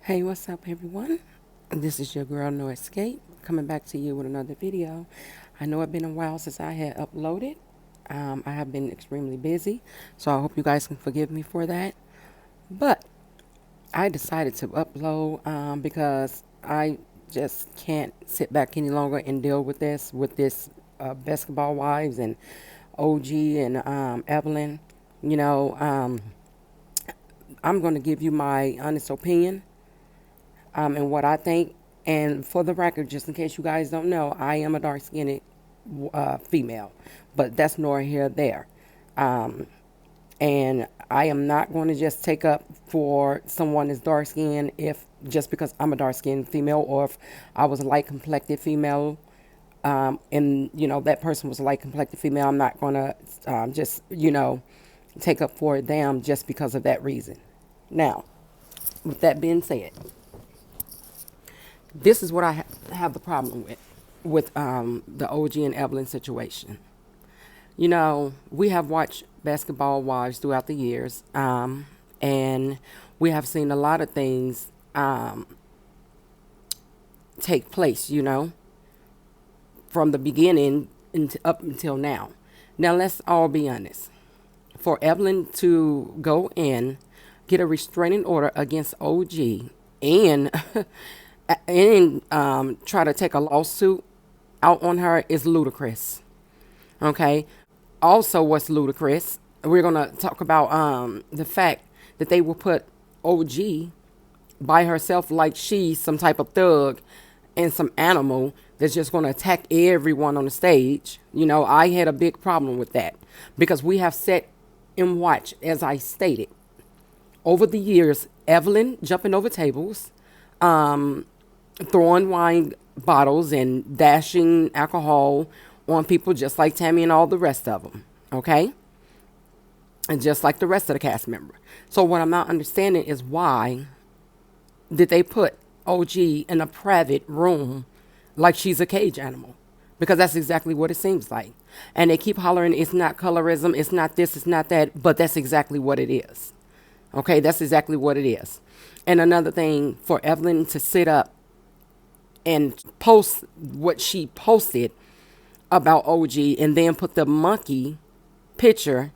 Hey, what's up, everyone? This is your girl, No Escape, coming back to you with another video. I know it's been a while since I had uploaded. I have been extremely busy, so I hope you guys can forgive me for that. But I decided to upload because I just can't sit back any longer and deal with this basketball wives and OG and Evelyn. You know, I'm going to give you my honest opinion and what I think. And for the record, just in case you guys don't know, I am a dark skinned female, but that's nor here nor there. Um, and I am not going to just take up for someone that's dark skinned if just because I'm a dark skinned female, or if I was a light complected female, and that person was a light complected female. I'm not going to just take up for them just because of that reason. Now, with that being said, this is what I have the problem with the OG and Evelyn situation. We have watched Basketball Wives throughout the years, and we have seen a lot of things take place, from the beginning up until now. Now, let's all be honest. For Evelyn to go in, get a restraining order against OG, and and try to take a lawsuit out on her is ludicrous. Okay. Also, what's ludicrous? We're gonna talk about the fact that they will put OG by herself like she's some type of thug and some animal that's just gonna attack everyone on the stage. I had a big problem with that because we have sat and watched, as I stated, over the years, Evelyn jumping over tables, throwing wine bottles and dashing alcohol on people just like Tammy and all the rest of them, okay? And just like the rest of the cast member. So what I'm not understanding is why did they put OG in a private room like she's a cage animal? Because that's exactly what it seems like. And they keep hollering, it's not colorism, it's not this, it's not that, but that's exactly what it is. Okay, that's exactly what it is. And another thing, for Evelyn to sit up and post what she posted about OG and then put the monkey picture,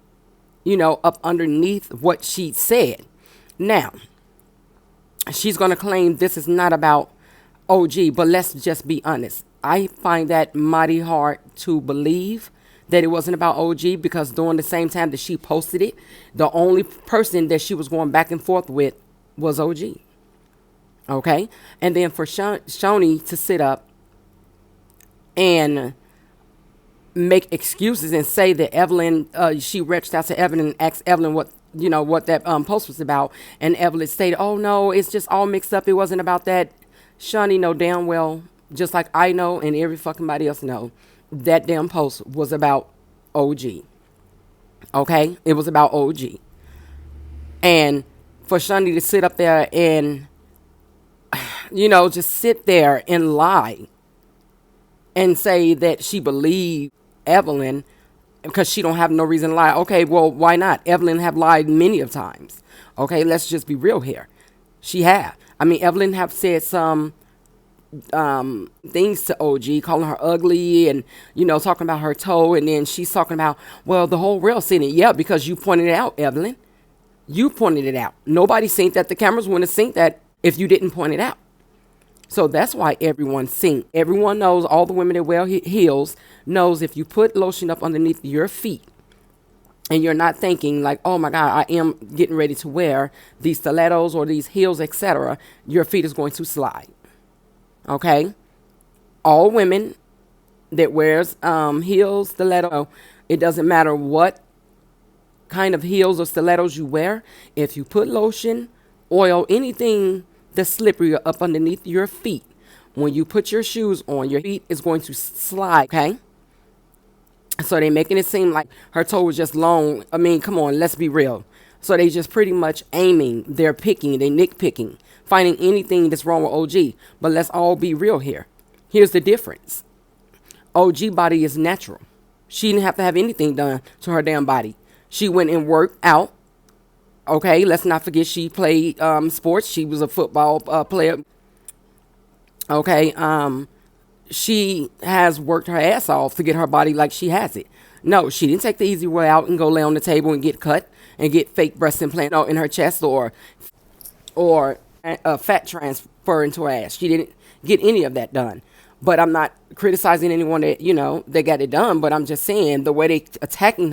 up underneath what she said. Now, she's going to claim this is not about OG, but let's just be honest. I find that mighty hard to believe that it wasn't about OG, because during the same time that she posted it, the only person that she was going back and forth with was OG. Okay? And then for Shaunie to sit up and make excuses and say that Evelyn, she reached out to Evelyn and asked Evelyn what that post was about. And Evelyn stated, oh no, it's just all mixed up. It wasn't about that. Shaunie know damn well, just like I know and every fucking body else know, that damn post was about OG. Okay? It was about OG. And for Shaunie to sit up there and, just sit there and lie and say that she believed Evelyn because she don't have no reason to lie. Okay, well, why not? Evelyn have lied many of times. Okay, let's just be real here. She have. I mean, Evelyn have said some things to OG, calling her ugly and, talking about her toe. And then she's talking about, well, the whole world seen it. Yeah, because you pointed it out, Evelyn. You pointed it out. Nobody seen that. The cameras wouldn't have seen that if you didn't point it out. So that's why everyone's seen. Everyone knows, all the women that wear heels knows if you put lotion up underneath your feet and you're not thinking like, oh my God, I am getting ready to wear these stilettos or these heels, etc., your feet is going to slide. Okay? All women that wears heels, stiletto, it doesn't matter what kind of heels or stilettos you wear. If you put lotion, oil, anything that's slippery up underneath your feet, when you put your shoes on, your feet is going to slide, okay? So they making it seem like her toe was just long. I mean, come on, let's be real. So they just pretty much aiming, they're picking, they nitpicking, finding anything that's wrong with OG. But let's all be real here. Here's the difference. OG body is natural. She didn't have to have anything done to her damn body. She went and worked out Okay, let's not forget she played sports. She was a football player. Okay, she has worked her ass off to get her body like she has it. No, she didn't take the easy way out and go lay on the table and get cut and get fake breast implant in her chest or a fat transfer into her ass. She didn't get any of that done. But I'm not criticizing anyone that, they got it done. But I'm just saying the way they're attacking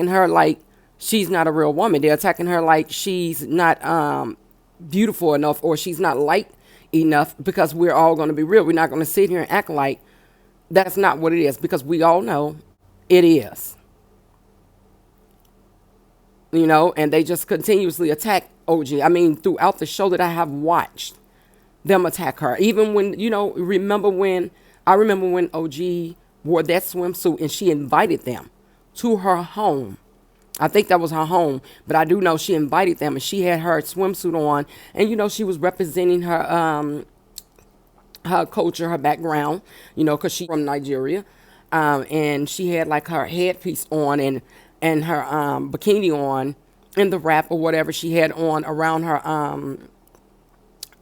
her like she's not a real woman. They're attacking her like she's not beautiful enough or she's not light enough, because we're all going to be real. We're not going to sit here and act like that's not what it is, because we all know it is. And they just continuously attack OG. I mean, throughout the show that I have watched, them attack her. Even when, I remember when OG wore that swimsuit and she invited them to her home. I think that was her home, but I do know she invited them and she had her swimsuit on, and she was representing her culture, her background, because she's from Nigeria, and she had like her headpiece on and her bikini on, and the wrap or whatever she had on around her.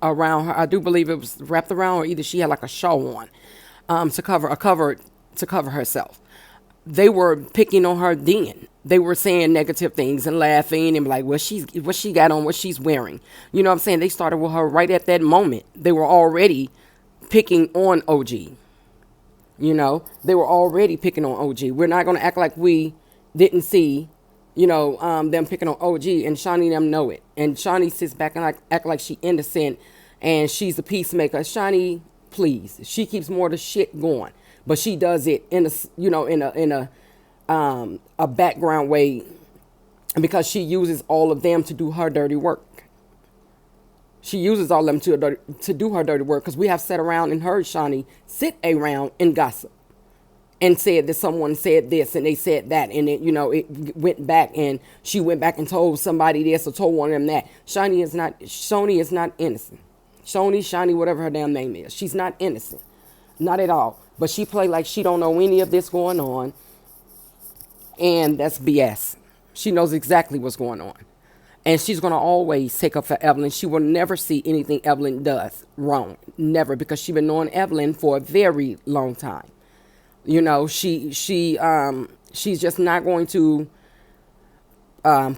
I do believe it was wrapped around, or either she had like a shawl on to cover herself. They were picking on her then. They were saying negative things and laughing and like, what she got on, what she's wearing. You know what I'm saying? They started with her right at that moment. They were already picking on OG. They were already picking on OG. We're not going to act like we didn't see, them picking on OG, and Shaunie and them know it. And Shaunie sits back and act like she innocent and she's a peacemaker. Shaunie, please. She keeps more of the shit going. But she does it in a background way, because she uses all of them to do her dirty work. She uses all of them to do her dirty work, because we have sat around and heard Shaunie sit around and gossip and said that someone said this and they said that, and it went back, and she went back and told somebody this or told one of them that. Shaunie is not innocent. Shaunie, whatever her damn name is, she's not innocent, not at all. But she played like she don't know any of this going on. And that's BS. She knows exactly what's going on. And she's going to always take up for Evelyn. She will never see anything Evelyn does wrong. Never. Because she's been knowing Evelyn for a very long time. She's just not going to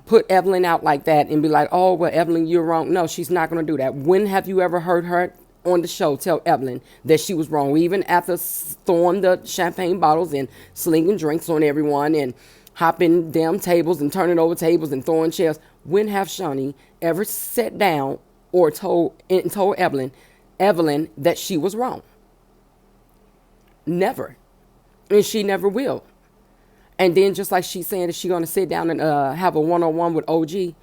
put Evelyn out like that and be like, oh, well, Evelyn, you're wrong. No, she's not going to do that. When have you ever heard her on the show tell Evelyn that she was wrong, even after throwing the champagne bottles and slinging drinks on everyone and hopping damn tables and turning over tables and throwing chairs? When have Shaunie ever sat down or told Evelyn that she was wrong? Never. And she never will. And then just like she's saying that she's going to sit down and have a one-on-one with OG,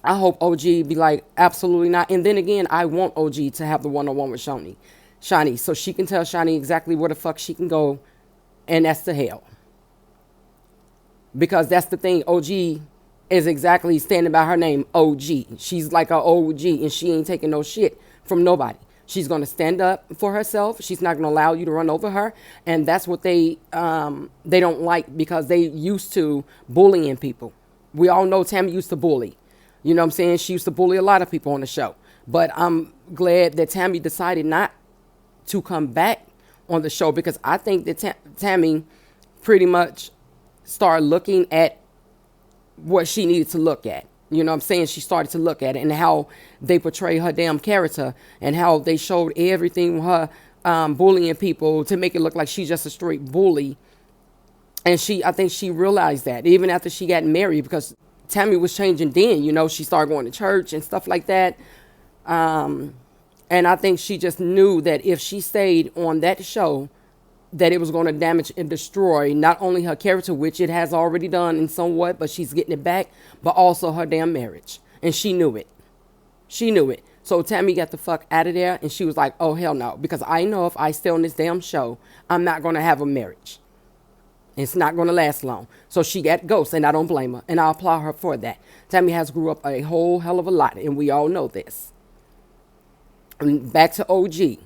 I hope OG be like, absolutely not. And then again, I want OG to have the one-on-one with Shaunie, so she can tell Shaunie exactly where the fuck she can go, and that's to hell. Because that's the thing, OG is exactly standing by her name, OG. She's like a OG, and she ain't taking no shit from nobody. She's going to stand up for herself. She's not going to allow you to run over her. And that's what they don't like, because they used to bullying people. We all know Tammy used to bully. You know what I'm saying? She used to bully a lot of people on the show. But I'm glad that Tammy decided not to come back on the show, because I think that Tammy pretty much started looking at what she needed to look at. You know what I'm saying? She started to look at it and how they portray her damn character and how they showed everything with her bullying people to make it look like she's just a straight bully. And I think she realized that even after she got married, because Tammy was changing then, she started going to church and stuff like that. And I think she just knew that if she stayed on that show, that it was going to damage and destroy not only her character, which it has already done in somewhat, but she's getting it back, but also her damn marriage. And she knew it. She knew it. So Tammy got the fuck out of there, and she was like, oh, hell no. Because I know if I stay on this damn show, I'm not going to have a marriage. It's not going to last long. So she got ghosts, and I don't blame her. And I applaud her for that. Tammy has grew up a whole hell of a lot, and we all know this. And back to OG.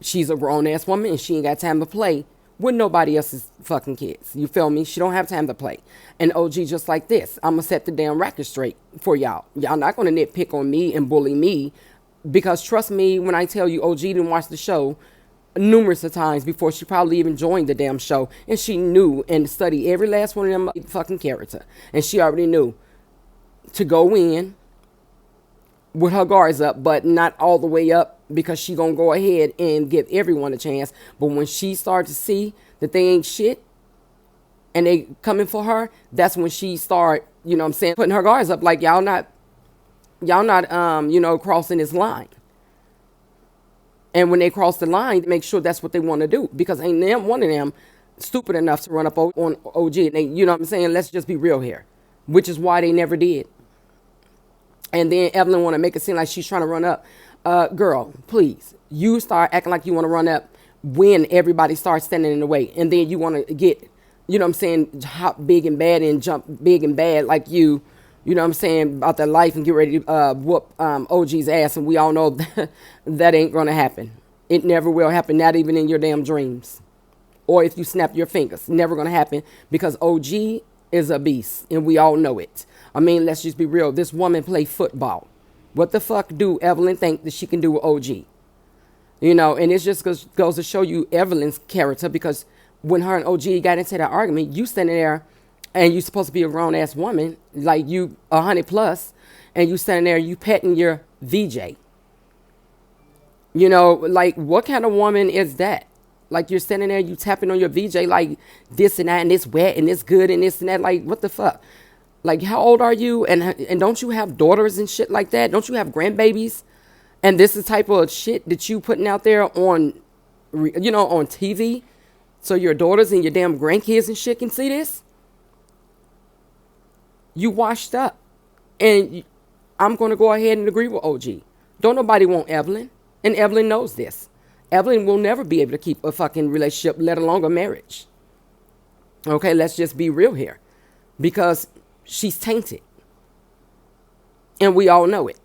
She's a grown-ass woman, and she ain't got time to play with nobody else's fucking kids. You feel me? She don't have time to play. And OG just like this. I'm gonna set the damn record straight for y'all. Y'all not gonna nitpick on me and bully me, because trust me when I tell you, OG didn't watch the show numerous of times before she probably even joined the damn show, and she knew and studied every last one of them fucking character, and she already knew to go in with her guards up, but not all the way up, because she gonna go ahead and give everyone a chance. But when she started to see that they ain't shit and they coming for her, that's when she start, you know what I'm saying, putting her guards up, like y'all not crossing this line. And when they cross the line, make sure that's what they want to do, because ain't them one of them stupid enough to run up on OG. And they, you know what I'm saying, let's just be real here, which is why they never did. And then Evelyn want to make it seem like she's trying to run up. Girl, please, you start acting like you want to run up when everybody starts standing in the way. And then you want to get, you know what I'm saying, hop big and bad and jump big and bad like you know what I'm saying, about their life, and get ready to whoop OG's ass. And we all know that ain't going to happen. It never will happen, not even in your damn dreams. Or if you snap your fingers, never going to happen, because OG is a beast, and we all know it. I mean, let's just be real. This woman play football. What the fuck do Evelyn think that she can do with OG? You know, and it just goes to show you Evelyn's character, because when her and OG got into that argument, you standing there, and you supposed to be a grown-ass woman, like you 100 plus, and you standing there, you petting your VJ. You know, like, what kind of woman is that? Like, you're standing there, you tapping on your VJ like this and that, and it's wet, and it's good, and this and that. Like, what the fuck? Like, how old are you? And don't you have daughters and shit like that? Don't you have grandbabies? And this is the type of shit that you putting out there on, you know, on TV, so your daughters and your damn grandkids and shit can see this? You washed up. And I'm going to go ahead and agree with OG. Don't nobody want Evelyn. And Evelyn knows this. Evelyn will never be able to keep a fucking relationship, let alone a marriage. Okay, let's just be real here. Because she's tainted. And we all know it.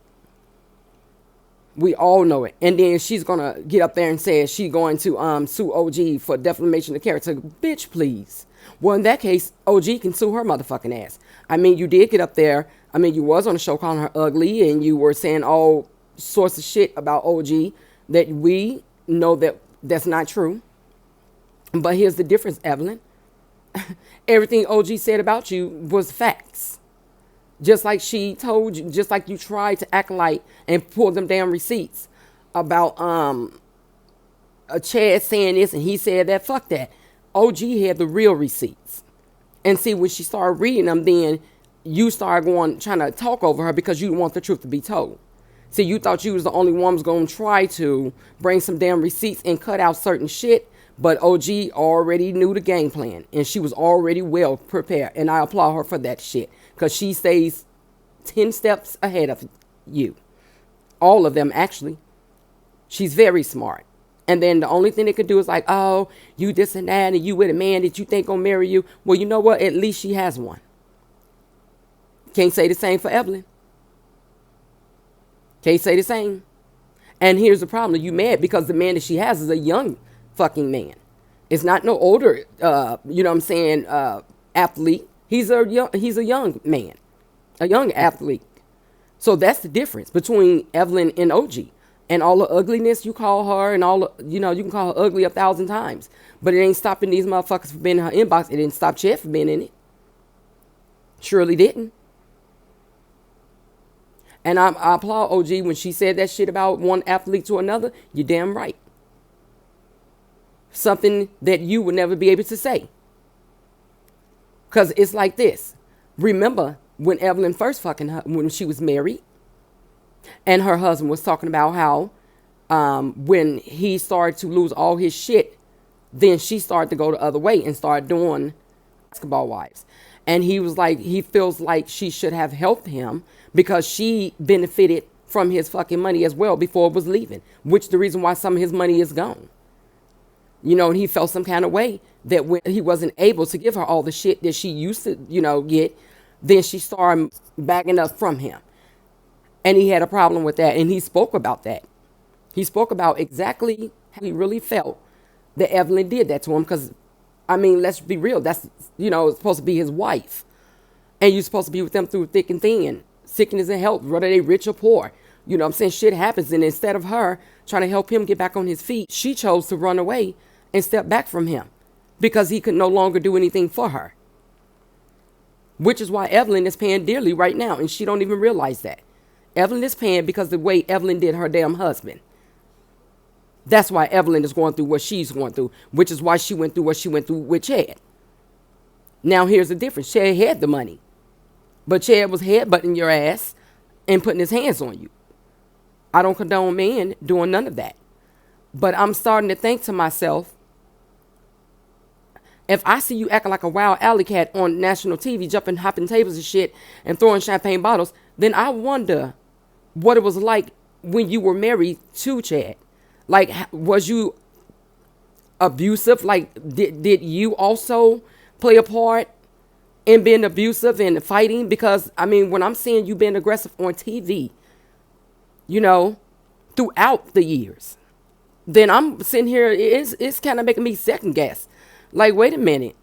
We all know it. And then she's going to get up there and say she's going to sue OG for defamation of character. Bitch, please. Well, in that case, OG can sue her motherfucking ass. I mean, you did get up there. I mean, you was on the show calling her ugly, and you were saying all sorts of shit about OG that we know that that's not true. But here's the difference, Evelyn. Everything OG said about you was facts. Just like she told you, just like you tried to act like and pull them damn receipts about a Chad saying this and he said that. Fuck that. OG had the real receipts. And see, when she started reading them, then you started trying to talk over her because you didn't want the truth to be told. See, you thought you was the only one was going to try to bring some damn receipts and cut out certain shit. But OG already knew the game plan, and she was already well prepared. And I applaud her for that shit, because she stays 10 steps ahead of you. All of them, actually. She's very smart. And then the only thing they could do is like, oh, you this and that, and you with a man that you think gonna marry you. Well, you know what? At least she has one. Can't say the same for Evelyn. Can't say the same. And here's the problem. You mad because the man that she has is a young fucking man. It's not no older, you know what I'm saying, athlete. He's a young man, a young athlete. So that's the difference between Evelyn and OG. And all the ugliness you call her, and all the, you know, you can call her ugly 1,000 times, but it ain't stopping these motherfuckers from being in her inbox. It didn't stop Chad from being in it. Surely didn't. And I applaud OG when she said that shit about one athlete to another. You're damn right. Something that you would never be able to say. Because it's like this. Remember when Evelyn first when she was married, and her husband was talking about how when he started to lose all his shit, then she started to go the other way and start doing basketball wives. And he was like, he feels like she should have helped him because she benefited from his fucking money as well before it was leaving, which the reason why some of his money is gone. You know, and he felt some kind of way that when he wasn't able to give her all the shit that she used to, you know, get, then she started backing up from him. And he had a problem with that. And he spoke about that. He spoke about exactly how he really felt that Evelyn did that to him, because I mean, let's be real. That's, supposed to be his wife. And you're supposed to be with them through thick and thin, sickness and health, whether they rich or poor. You know what I'm saying? Shit happens. And instead of her trying to help him get back on his feet, she chose to run away and step back from him because he could no longer do anything for her. Which is why Evelyn is paying dearly right now. And she don't even realize that. Evelyn is paying because of the way Evelyn did her damn husband. That's why Evelyn is going through what she's going through, which is why she went through what she went through with Chad. Now, here's the difference. Chad had the money, but Chad was headbutting your ass and putting his hands on you. I don't condone men doing none of that. But I'm starting to think to myself, if I see you acting like a wild alley cat on national TV, jumping, hopping tables and shit, and throwing champagne bottles, then I wonder what it was like when you were married to Chad. Like, was you abusive? Like, did you also play a part in being abusive and fighting? Because, I mean, when I'm seeing you being aggressive on TV, throughout the years, then I'm sitting here, it's kind of making me second guess. Like, wait a minute.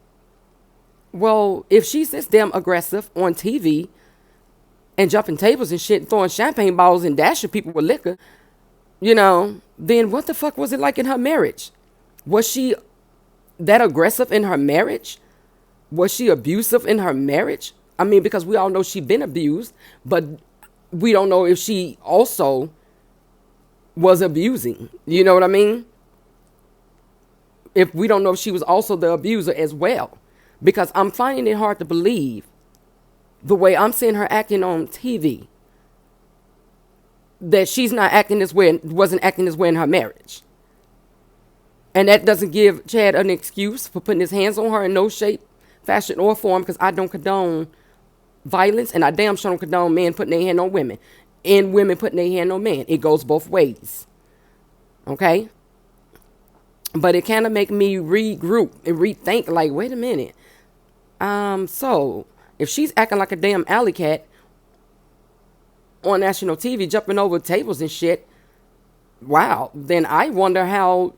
Well, if she's this damn aggressive on TV and jumping tables and shit, throwing champagne bottles and dashing people with liquor, then what the fuck was it like in her marriage? Was she that aggressive in her marriage? Was she abusive in her marriage? I mean, because we all know she's been abused, but we don't know if she also was abusing. You know what I mean? If we don't know if she was also the abuser as well. Because I'm finding it hard to believe the way I'm seeing her acting on TV, that she's not acting this way, wasn't acting this way in her marriage. And that doesn't give Chad an excuse for putting his hands on her in no shape, fashion, or form, because I don't condone violence, and I damn sure don't condone men putting their hand on women, and women putting their hand on men. It goes both ways. Okay? But it kind of make me regroup and rethink, like, wait a minute. So, if she's acting like a damn alley cat on national TV, jumping over tables and shit, wow, then I wonder how,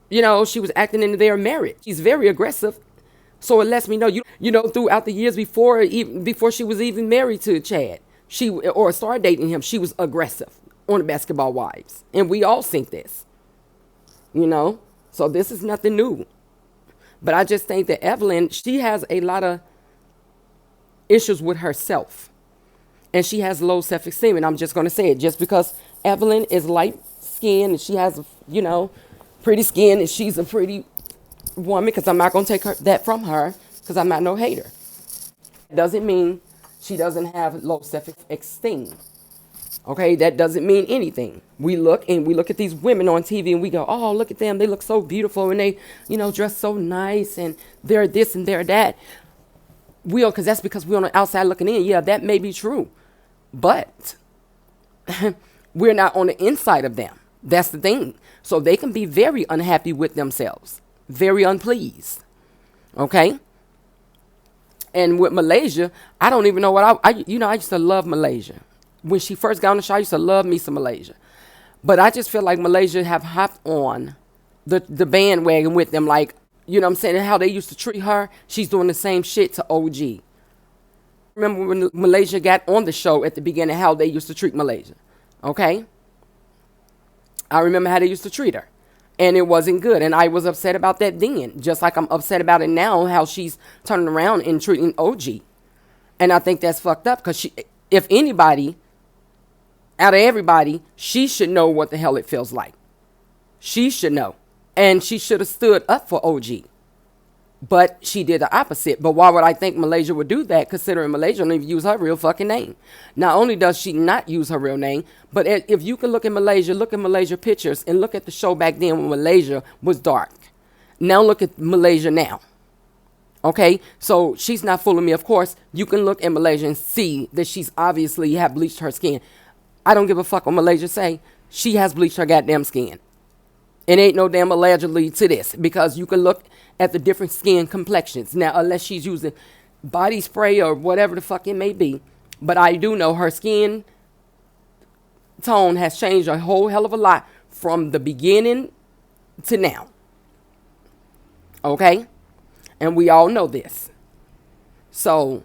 she was acting in their marriage. She's very aggressive. So it lets me know, throughout the years before she was even married to Chad, or started dating him, she was aggressive on the Basketball Wives. And we all think this, So this is nothing new. But I just think that Evelyn, she has a lot of issues with herself. And she has low self-esteem. And I'm just going to say it. Just because Evelyn is light-skinned and she has, pretty skin and she's a pretty woman, because I'm not going to take that from her, because I'm not no hater. Doesn't mean she doesn't have low self-esteem. Okay, that doesn't mean anything. We look at these women on TV and we go, oh, look at them. They look so beautiful and they, dress so nice and they're this and they're that. Because that's because we're on the outside looking in. Yeah, that may be true. But we're not on the inside of them. That's the thing. So they can be very unhappy with themselves. Very unpleased. Okay? And with Malaysia, I don't even know what I used to love Malaysia. When she first got on the show, I used to love me some Malaysia. But I just feel like Malaysia have hopped on the bandwagon with them. Like, you know what I'm saying? How they used to treat her, she's doing the same shit to OG. Remember when Malaysia got on the show at the beginning, how they used to treat Malaysia. Okay? I remember how they used to treat her. And it wasn't good. And I was upset about that then. Just like I'm upset about it now, how she's turning around and treating OG. And I think that's fucked up. Because if anybody, out of everybody, she should know what the hell it feels like. She should know. And she should have stood up for OG. But she did the opposite. But why would I think Malaysia would do that, considering Malaysia don't even use her real fucking name? Not only does she not use her real name, but if you can look at Malaysia pictures and look at the show back then when Malaysia was dark. Now look at Malaysia now. Okay? So she's not fooling me. Of course, you can look at Malaysia and see that she's obviously have bleached her skin. I don't give a fuck what Malaysia say. She has bleached her goddamn skin. It ain't no damn allegedly to this, because you can look at the different skin complexions. Now, unless she's using body spray or whatever the fuck it may be. But I do know her skin tone has changed a whole hell of a lot from the beginning to now. Okay? And we all know this. So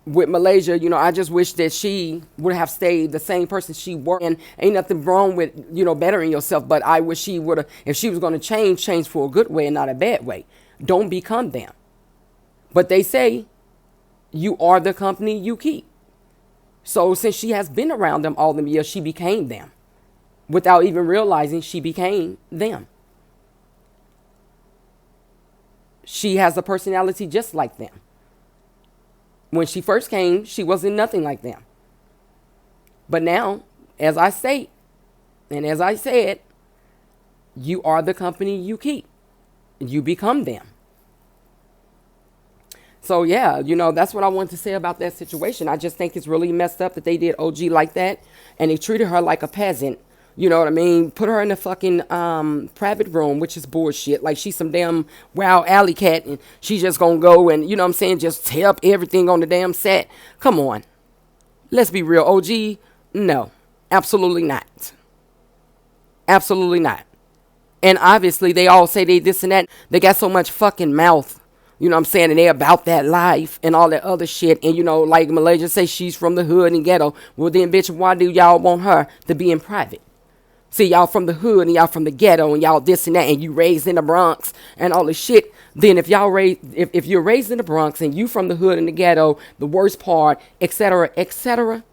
with Malaysia, I just wish that she would have stayed the same person she was. And ain't nothing wrong with, bettering yourself. But I wish she would have, if she was going to change for a good way and not a bad way. Don't become them. But they say you are the company you keep. So since she has been around them all them years, she became them. Without even realizing she became them. She has a personality just like them. When she first came, she wasn't nothing like them. But now, as I say, and as I said, you are the company you keep. You become them. So yeah, that's what I want to say about that situation. I just think it's really messed up that they did OG like that. And they treated her like a peasant. You know what I mean? Put her in a fucking private room, which is bullshit. Like she's some damn wild alley cat and she's just gonna go and, just tear up everything on the damn set. Come on. Let's be real. OG, no. Absolutely not. Absolutely not. And obviously they all say they this and that. They got so much fucking mouth. And they about that life and all that other shit. And, like Malaysia say she's from the hood and ghetto. Well then, bitch, why do y'all want her to be in private? See, y'all from the hood and y'all from the ghetto and y'all this and that and you raised in the Bronx and all this shit. Then if you're raised in the Bronx and you from the hood and the ghetto, the worst part, etc.,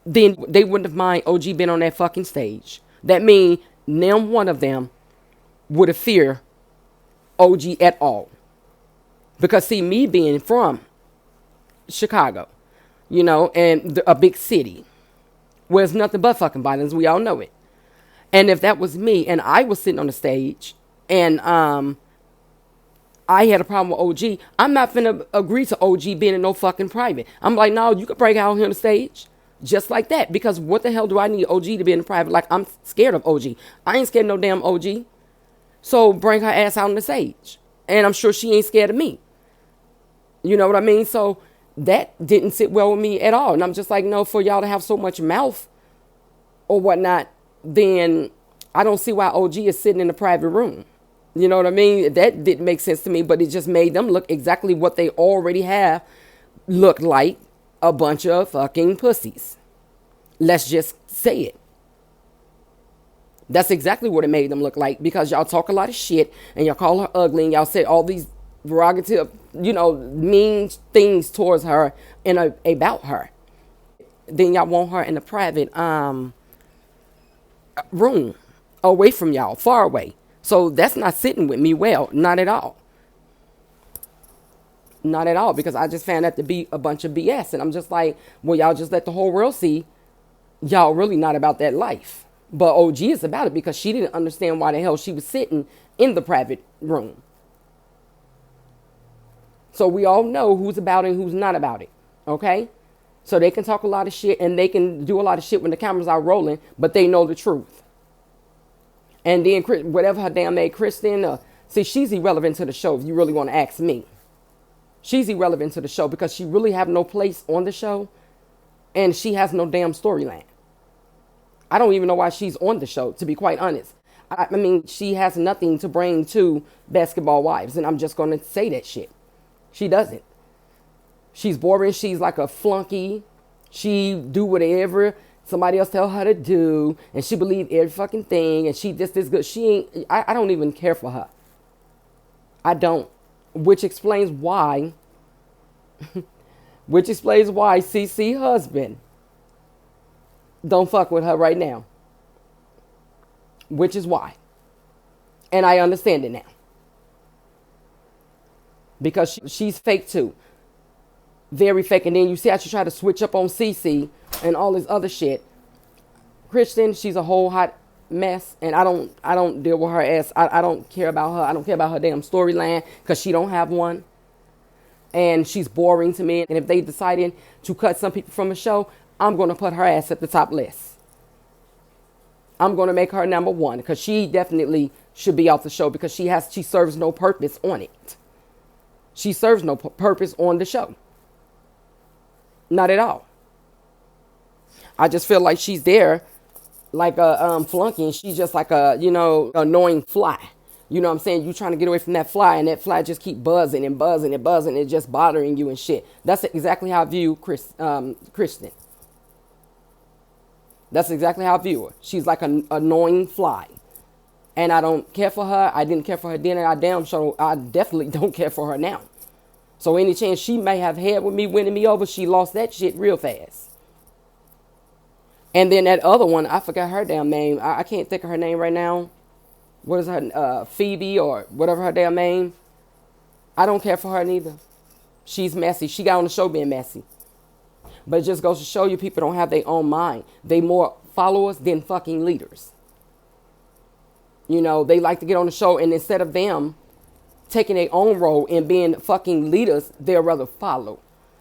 then they wouldn't have mind OG been on that fucking stage. That mean them one of them would have feared OG at all. Because see, me being from Chicago, and a big city where it's nothing but fucking violence, we all know it. And if that was me and I was sitting on the stage and I had a problem with OG, I'm not finna agree to OG being in no fucking private. I'm like, no, you can break out here on the stage just like that. Because what the hell do I need OG to be in the private? Like, I'm scared of OG. I ain't scared of no damn OG. So bring her ass out on the stage. And I'm sure she ain't scared of me. You know what I mean? So that didn't sit well with me at all. And I'm just like, no, for y'all to have so much mouth or whatnot, then I don't see why OG is sitting in a private room. You know what I mean? That didn't make sense to me, but it just made them look exactly what they already have look like, a bunch of fucking pussies. Let's just say it. That's exactly what it made them look like, because y'all talk a lot of shit and y'all call her ugly and y'all say all these derogative, mean things towards her and about her. Then y'all want her in a private room away from y'all, far away. So that's not sitting with me well, not at all. Not at all, because I just found that to be a bunch of BS. And I'm just like, well, y'all just let the whole world see y'all really not about that life. But OG is about it, because she didn't understand why the hell she was sitting in the private room. So we all know who's about it and who's not about it. Okay? So they can talk a lot of shit and they can do a lot of shit when the cameras are rolling, but they know the truth. And then whatever her damn name, Kristen, see, she's irrelevant to the show if you really want to ask me. She's irrelevant to the show because she really have no place on the show and she has no damn storyline. I don't even know why she's on the show, to be quite honest. I mean, she has nothing to bring to Basketball Wives, and I'm just going to say that shit. She doesn't. She's boring. She's like a flunky. She do whatever somebody else tell her to do, and she believe every fucking thing, and she this good. She ain't. I don't even care for her. I don't. Which explains why. Which explains why CC husband don't fuck with her right now. Which is why. And I understand it now. Because she's fake too. Very fake. And then you see how she try to switch up on CC and all this other shit. Kristen, she's a whole hot mess. And I don't deal with her ass. I don't care about her. I don't care about her damn storyline because she don't have one. And she's boring to me. And if they decided to cut some people from a show, I'm going to put her ass at the top list. I'm going to make her number one because she definitely should be off the show because she serves no purpose on it. She serves no purpose on the show. Not at all. I just feel like she's there like a flunky, and she's just like a, annoying fly. You know what I'm saying? You trying to get away from that fly, and that fly just keep buzzing and buzzing and buzzing and just bothering you and shit. That's exactly how I view Kristen. That's exactly how I view her. She's like an annoying fly. And I don't care for her. I didn't care for her then, and I definitely don't care for her now. So any chance she may have had with me winning me over, she lost that shit real fast. And then that other one, I forgot her damn name. I can't think of her name right now. What is her, Phoebe or whatever her damn name? I don't care for her neither. She's messy. She got on the show being messy. But it just goes to show you people don't have their own mind. They more followers than fucking leaders. You know, they like to get on the show, and instead of them taking their own role and being fucking leaders, they'll rather follow.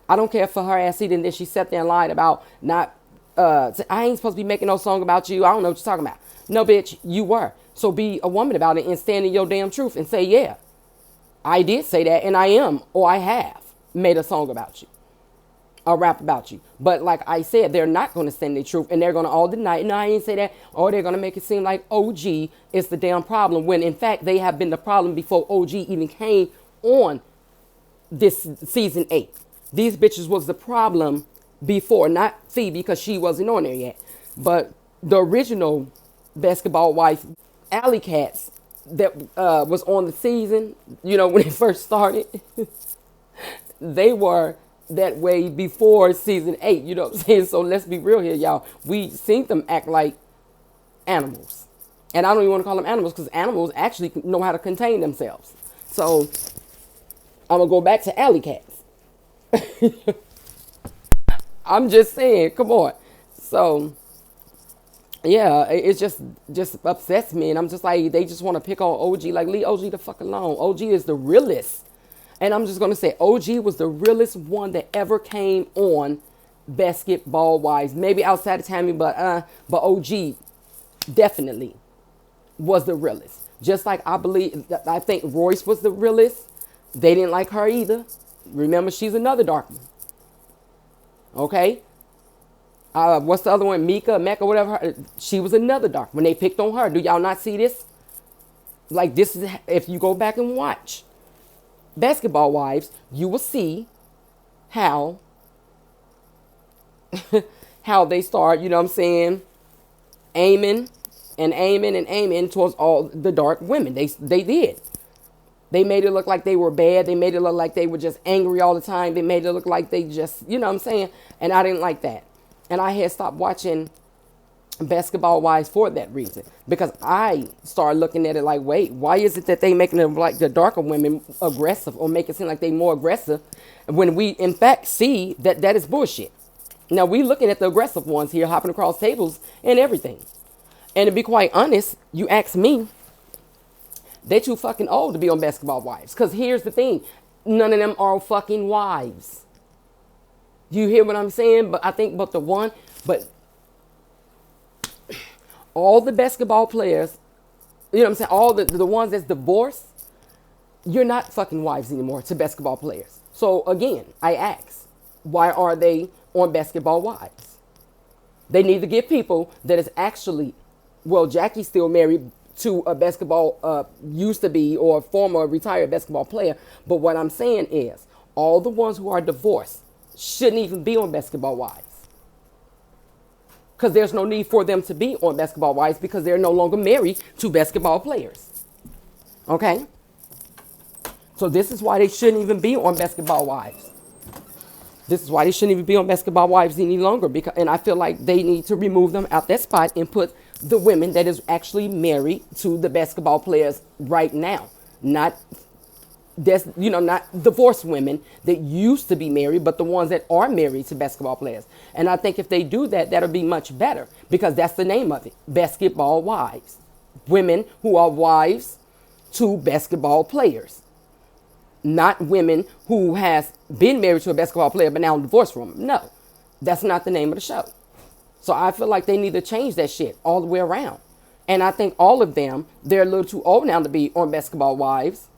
I don't care for her ass either. And then she sat there and lied about not, I ain't supposed to be making no song about you. I don't know what you're talking about. No, bitch, you were. So be a woman about it and stand in your damn truth and say, yeah, I did say that, and I am, or I have made a song about you, a rap about you. But like I said, they're not going to stand their truth, and they're going to all deny it. No, I didn't say that. Or they're going to make it seem like OG is the damn problem, when in fact they have been the problem before OG even came on this season 8. These bitches was the problem before, not Phoebe, because she wasn't on there yet. But the original Basketball Wife, Alley Cats, that was on the season, you know, when it first started, they were that way before season 8, you know what I'm saying? So let's be real here, y'all. We seen them act like animals. And I don't even want to call them animals, because animals actually know how to contain themselves. So I'm going to go back to Alley Cats. I'm just saying, come on. So yeah, it just upsets me. And I'm just like, they just want to pick on OG. Like, leave OG the fuck alone. OG is the realest. And I'm just going to say, OG was the realest one that ever came on Basketball Wives. Maybe outside of Tammy, but OG definitely was the realest. Just like I think Royce was the realest. They didn't like her either. Remember, she's another dark one. Okay? What's the other one? Mecca, whatever. She was another dark one. They picked on her. Do y'all not see this? Like, this is, if you go back and watch Basketball Wives, you will see how they start, you know what I'm saying, aiming towards all the dark women. They did. They made it look like they were bad. They made it look like they were just angry all the time. They made it look like they just, you know what I'm saying? And I didn't like that. And I had stopped watching Basketball Wives for that reason, because I started looking at it like, wait, why is it that they making them like the darker women aggressive, or make it seem like they more aggressive, when we in fact see that that is bullshit. Now we looking at the aggressive ones here, hopping across tables and everything. And to be quite honest, you ask me, they too fucking old to be on Basketball Wives. Because here's the thing, none of them are fucking wives. You hear what I'm saying? But I think but all the basketball players, you know what I'm saying, all the ones that's divorced, you're not fucking wives anymore to basketball players. So again, I ask, why are they on Basketball Wives? They need to get people that is actually, well, Jackie's still married to a basketball, used to be, or former retired basketball player. But what I'm saying is, all the ones who are divorced shouldn't even be on Basketball Wives. Because there's no need for them to be on Basketball Wives, because they're no longer married to basketball players. Okay? So this is why they shouldn't even be on Basketball Wives. This is why they shouldn't even be on Basketball Wives any longer. And I feel like they need to remove them out that spot and put the women that is actually married to the basketball players right now. Not divorced women that used to be married, but the ones that are married to basketball players. And I think if they do that, that'll be much better, because that's the name of it, Basketball Wives. Women who are wives to basketball players. Not women who has been married to a basketball player but now divorced from him. No, that's not the name of the show. So I feel like they need to change that shit all the way around. And I think all of them, they're a little too old now to be on Basketball Wives.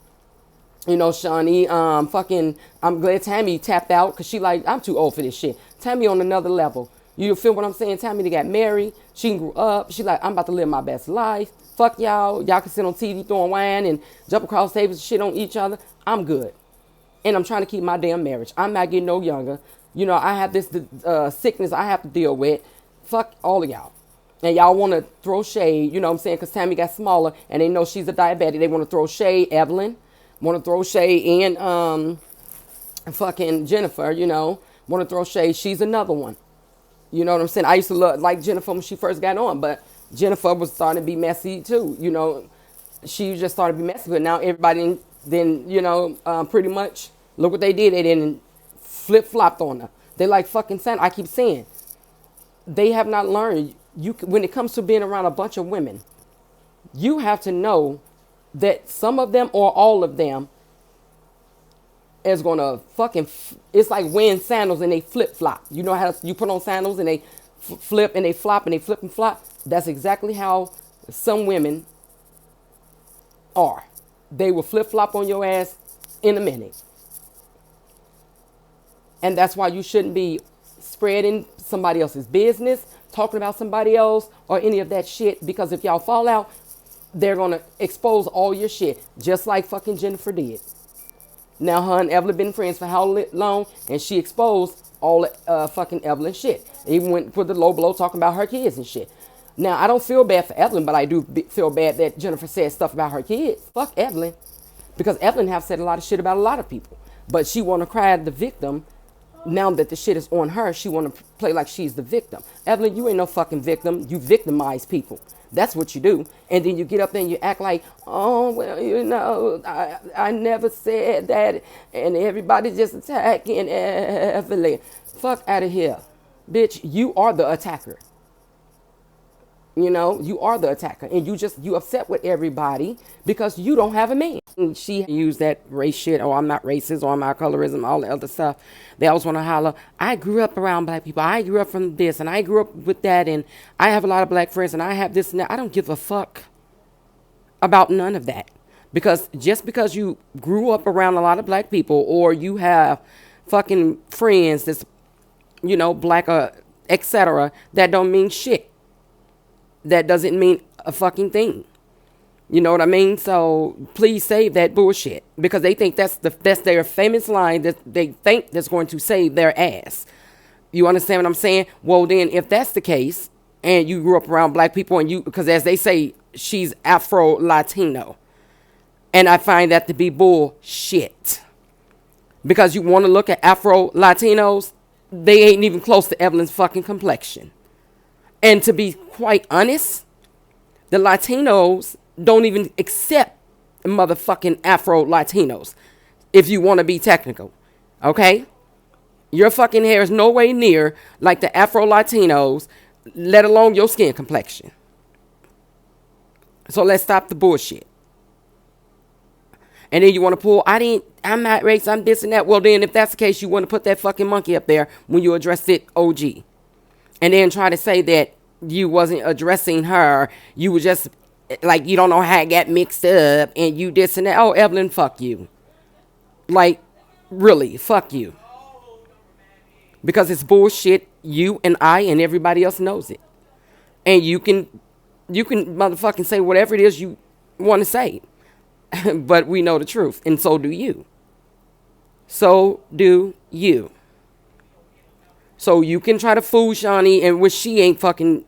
You know, Shaunie, I'm glad Tammy tapped out, because she like, I'm too old for this shit. Tammy on another level. You feel what I'm saying? Tammy, they got married. She grew up. She like, I'm about to live my best life. Fuck y'all. Y'all can sit on TV throwing wine and jump across tables and shit on each other. I'm good. And I'm trying to keep my damn marriage. I'm not getting no younger. You know, I have this sickness I have to deal with. Fuck all of y'all. And y'all want to throw shade, you know what I'm saying? Because Tammy got smaller and they know she's a diabetic. They want to throw shade. Evelyn want to throw shade. And fucking Jennifer, you know, want to throw shade. She's another one. You know what I'm saying? I used to like Jennifer when she first got on. But Jennifer was starting to be messy too. You know, she just started to be messy. But now everybody then, you know, pretty much look what they did. They didn't flip-flopped on her. They like fucking Santa. I keep saying, they have not learned. When it comes to being around a bunch of women, you have to know that some of them or all of them is gonna fucking. It's like wearing sandals and they flip flop. You know how you put on sandals and they flip and they flop and they flip and flop. That's exactly how some women are. They will flip flop on your ass in a minute, and that's why you shouldn't be spreading somebody else's business, talking about somebody else or any of that shit, because if y'all fall out, they're going to expose all your shit, just like fucking Jennifer did. Now, her and Evelyn been friends for how long, and she exposed all fucking Evelyn shit. Even went for the low blow talking about her kids and shit. Now, I don't feel bad for Evelyn, but I do feel bad that Jennifer said stuff about her kids. Fuck Evelyn. Because Evelyn have said a lot of shit about a lot of people. But she want to cry the victim. Now that the shit is on her, she want to play like she's the victim. Evelyn, you ain't no fucking victim. You victimize people. That's what you do. And then you get up there and you act like, oh, well, you know, I never said that. And everybody just attacking Evelyn. Fuck out of here. Bitch, you are the attacker. You know, you are the attacker. And you upset with everybody because you don't have a man. And she used that race shit, or I'm not racist, or I'm not colorism, all the other stuff. They always want to holler, I grew up around black people. I grew up from this, and I grew up with that, and I have a lot of black friends, and I have this and that. I don't give a fuck about none of that. Because just because you grew up around a lot of black people, or you have fucking friends that's, you know, black or etc., that don't mean shit. That doesn't mean a fucking thing. You know what I mean? So please save that bullshit, because they think that's their famous line that they think that's going to save their ass. You understand what I'm saying? Well, then if that's the case, and you grew up around black people, and because as they say, she's Afro-Latino, and I find that to be bullshit, because you want to look at Afro-Latinos, they ain't even close to Evelyn's fucking complexion. And to be quite honest, the Latinos don't even accept motherfucking Afro-Latinos, if you want to be technical, okay? Your fucking hair is no way near like the Afro-Latinos, let alone your skin complexion. So let's stop the bullshit. And then you want to pull, I'm not racist, I'm this and that. Well, then if that's the case, you want to put that fucking monkey up there when you addressed it OG. And then try to say that you wasn't addressing her. You were just, like, you don't know how it got mixed up. And you this and that. Oh, Evelyn, fuck you. Like, really, fuck you. Because it's bullshit. You and I and everybody else knows it. And you can motherfucking say whatever it is you want to say. But we know the truth. And so do you. So do you. So you can try to fool Shaunie, and which she ain't fucking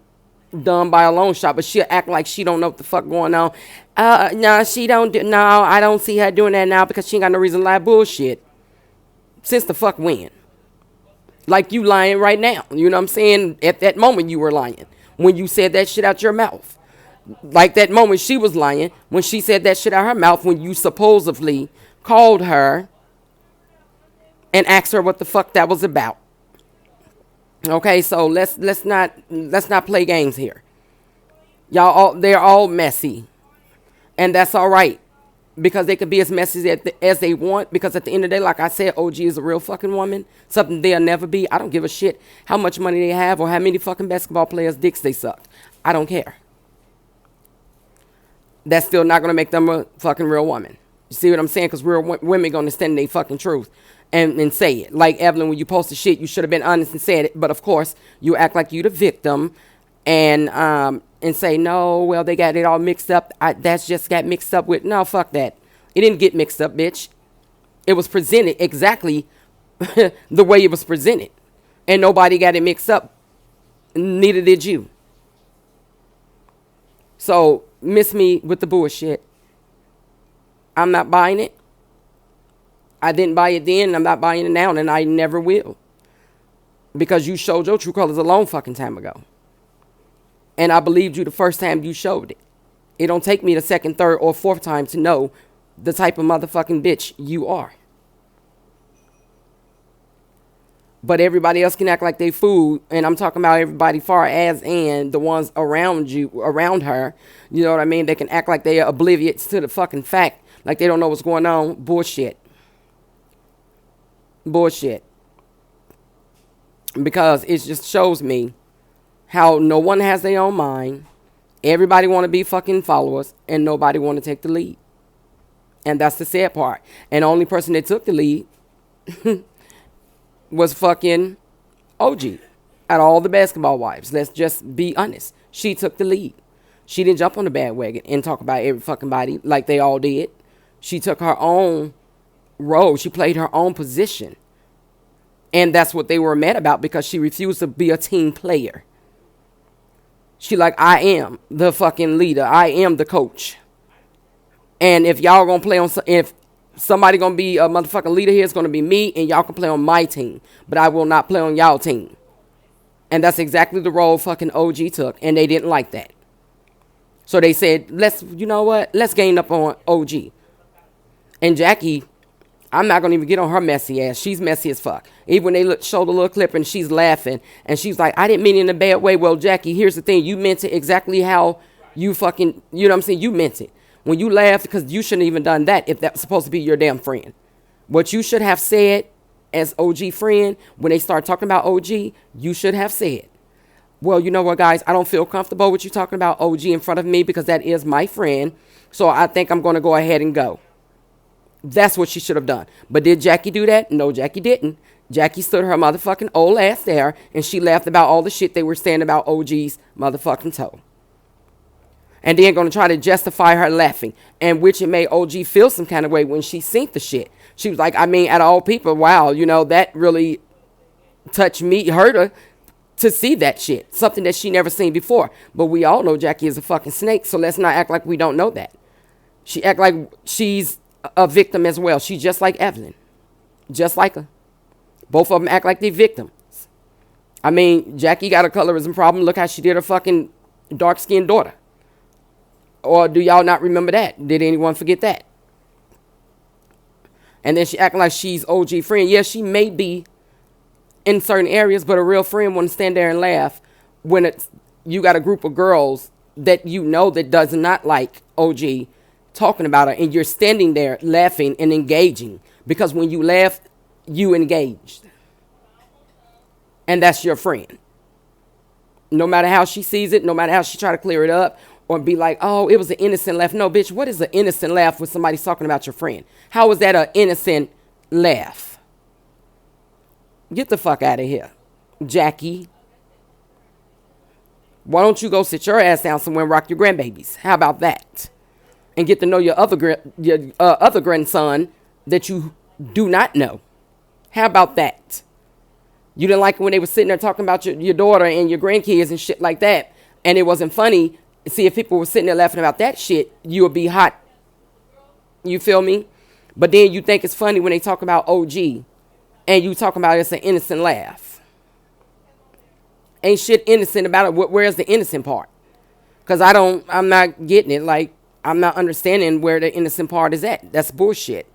done by a long shot, but she'll act like she don't know what the fuck going on. No, she don't. No, I don't see her doing that now because she ain't got no reason to lie. Bullshit. Since the fuck when? Like you lying right now. You know what I'm saying? At that moment you were lying when you said that shit out your mouth. Like that moment she was lying when she said that shit out her mouth when you supposedly called her and asked her what the fuck that was about. Okay, so let's not play games here. They're all messy, and that's all right, because they can be as messy as they want. Because at the end of the day, like I said, OG is a real fucking woman, something they'll never be. I don't give a shit how much money they have or how many fucking basketball players' dicks they sucked. I don't care. That's still not gonna make them a fucking real woman. You see what I'm saying? Because real women gonna stand their fucking truth. and say it. Like Evelyn, when you posted shit, you should have been honest and said it. But of course, you act like you the victim and say, no, well, they got it all mixed up. That's just got mixed up with, no, fuck that. It didn't get mixed up, bitch. It was presented exactly the way it was presented. And nobody got it mixed up. Neither did you. So, miss me with the bullshit. I'm not buying it. I didn't buy it then, and I'm not buying it now, and I never will. Because you showed your true colors a long fucking time ago. And I believed you the first time you showed it. It don't take me the second, third, or fourth time to know the type of motherfucking bitch you are. But everybody else can act like they fool. And I'm talking about everybody far as and the ones around you, around her. You know what I mean? They can act like they are oblivious to the fucking fact. Like they don't know what's going on. Bullshit. Bullshit. Because it just shows me how no one has their own mind. Everybody want to be fucking followers. And nobody want to take the lead. And that's the sad part. And the only person that took the lead was fucking OG. Out of all the basketball wives. Let's just be honest. She took the lead. She didn't jump on the bandwagon and talk about every fucking body like they all did. She took her own role. She played her own position. And that's what they were mad about because she refused to be a team player. She like, I am the fucking leader. I am the coach. And if y'all gonna play on, if somebody gonna be a motherfucking leader here, it's gonna be me, and y'all can play on my team. But I will not play on y'all team. And that's exactly the role fucking OG took, and they didn't like that. So they said, you know what? Let's gain up on OG. And Jackie, I'm not gonna even get on her messy ass. She's messy as fuck. Even when they showed the little clip and she's laughing, and she's like, I didn't mean it in a bad way. Well, Jackie, here's the thing. You meant it exactly how you fucking, you know what I'm saying? You meant it. When you laughed, because you shouldn't even done that if that was supposed to be your damn friend. What you should have said as OG friend, when they start talking about OG, you should have said, well, you know what, guys, I don't feel comfortable with you talking about OG in front of me because that is my friend. So I think I'm going to go ahead and go. That's what she should have done. But did Jackie do that? No, Jackie didn't. Jackie stood her motherfucking old ass there, and she laughed about all the shit they were saying about OG's motherfucking toe. And then going to try to justify her laughing. And which it made OG feel some kind of way when she seen the shit. She was like, I mean, out of all people, wow, you know, that really touched me, hurt her to see that shit. Something that she never seen before. But we all know Jackie is a fucking snake, so let's not act like we don't know that. She act like she's a victim as well. She's just like Evelyn. Just like her. Both of them act like they victims. I mean, Jackie got a colorism problem. Look how she did her fucking dark-skinned daughter. Or do y'all not remember that? Did anyone forget that? And then she acting like she's OG friend. Yeah, she may be in certain areas, but a real friend wouldn't stand there and laugh when you got a group of girls that you know that does not like OG talking about her, and you're standing there laughing and engaging. Because when you laugh, you engaged. And that's your friend. No matter how she sees it, no matter how she try to clear it up, or be like, oh, it was an innocent laugh. No, bitch, what is an innocent laugh when somebody's talking about your friend? How is that an innocent laugh? Get the fuck out of here, Jackie. Why don't you go sit your ass down somewhere and rock your grandbabies? How about that? And get to know your other grandson that you do not know. How about that? You didn't like it when they were sitting there talking about your daughter and your grandkids and shit like that, and it wasn't funny. See, if people were sitting there laughing about that shit, you would be hot. You feel me? But then you think it's funny when they talk about OG, and you talking about it's an innocent laugh. Ain't shit innocent about it. Where's the innocent part? Because I'm not getting it. Like, I'm not understanding where the innocent part is at. That's bullshit.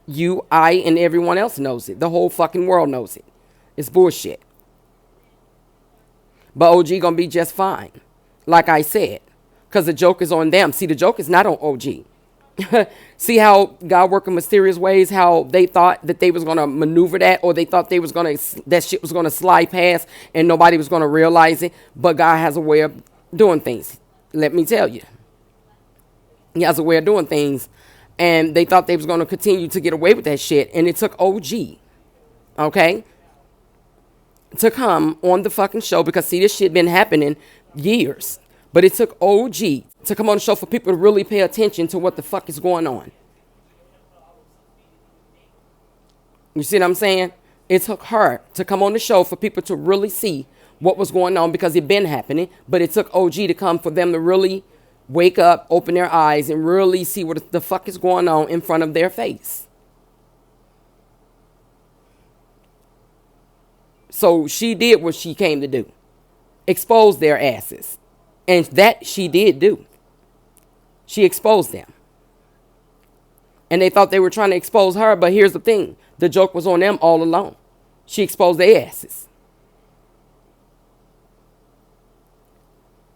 You, I, and everyone else knows it. The whole fucking world knows it. It's bullshit. But OG gonna be just fine. Like I said. Because the joke is on them. See, the joke is not on OG. See how God working mysterious ways, how they thought that they was going to maneuver that, or they thought they was going to, that shit was going to slide past and nobody was going to realize it. But God has a way of doing things. Let me tell you. He has a way of doing things. And they thought they was going to continue to get away with that shit. And it took OG okay, to come on the fucking show because see, this shit been happening years. But it took OG to come on the show for people to really pay attention to what the fuck is going on. You see what I'm saying? It took her to come on the show for people to really see what was going on because it been happening. But it took OG to come for them to really wake up, open their eyes, and really see what the fuck is going on in front of their face. So she did what she came to do. Expose their asses. And that she did do. She exposed them. And they thought they were trying to expose her, but here's the thing. The joke was on them all along. She exposed their asses.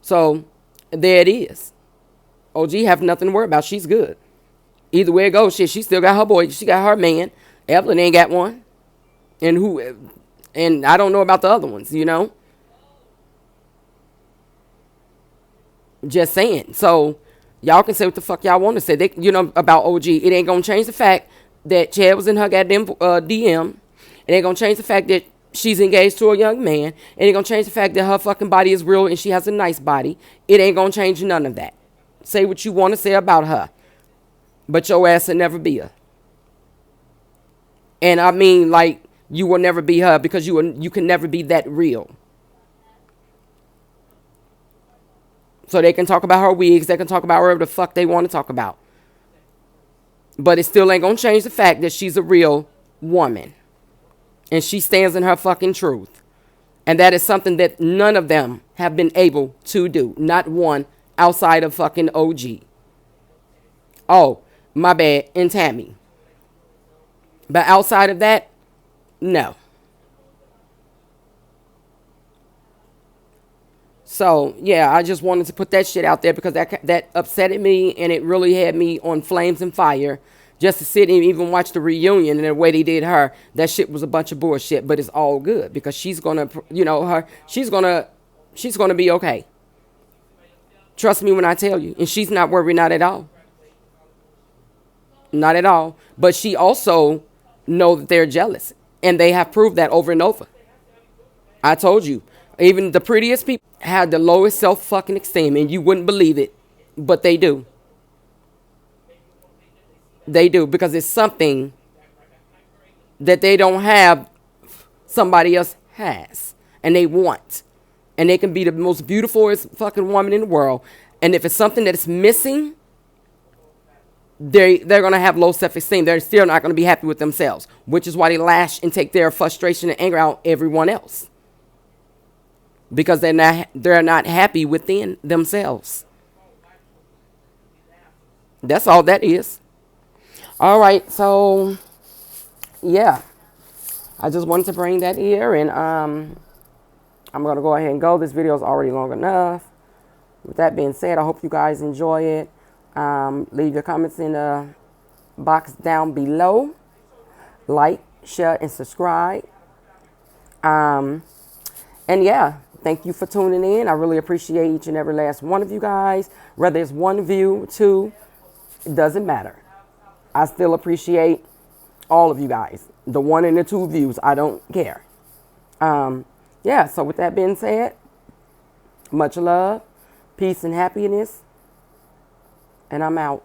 So, there it is. OG have nothing to worry about. She's good. Either way it goes, shit, she still got her boy. She got her man. Evelyn ain't got one. And I don't know about the other ones, you know. Just saying. So, y'all can say what the fuck y'all want to say. They, you know, about OG. It ain't going to change the fact that Chad was in her goddamn DM. It ain't going to change the fact that she's engaged to a young man. It ain't going to change the fact that her fucking body is real and she has a nice body. It ain't going to change none of that. Say what you want to say about her. But your ass will never be her. And I mean, like, you will never be her because you can never be that real. So they can talk about her wigs. They can talk about whatever the fuck they want to talk about. But it still ain't going to change the fact that she's a real woman. And she stands in her fucking truth. And that is something that none of them have been able to do. Not one outside of fucking OG. Oh, my bad. And Tammy. But outside of that, no. So, yeah, I just wanted to put that shit out there because that upsetted me and it really had me on flames and fire just to sit and even watch the reunion and the way they did her. That shit was a bunch of bullshit, but it's all good because she's going to, you know, she's going to be okay. Trust me when I tell you. And she's not worried, not at all. Not at all. But she also know that they're jealous and they have proved that over and over. I told you. Even the prettiest people have the lowest self-fucking esteem, and you wouldn't believe it, but they do. They do, because it's something that they don't have, somebody else has, and they want. And they can be the most beautiful fucking woman in the world, and if it's something that is missing, they're going to have low self-esteem. They're still not going to be happy with themselves, which is why they lash and take their frustration and anger out everyone else. Because they're not happy within themselves. That's all that is. All right, so yeah, I just wanted to bring that here, and I'm gonna go ahead and go. This video is already long enough. With that being said, I hope you guys enjoy it. Leave your comments in the box down below. Like, share, and subscribe. And yeah. Thank you for tuning in. I really appreciate each and every last one of you guys. Whether it's one view, two, it doesn't matter. I still appreciate all of you guys. The one and the two views, I don't care. Yeah, so with that being said, much love, peace and happiness, and I'm out.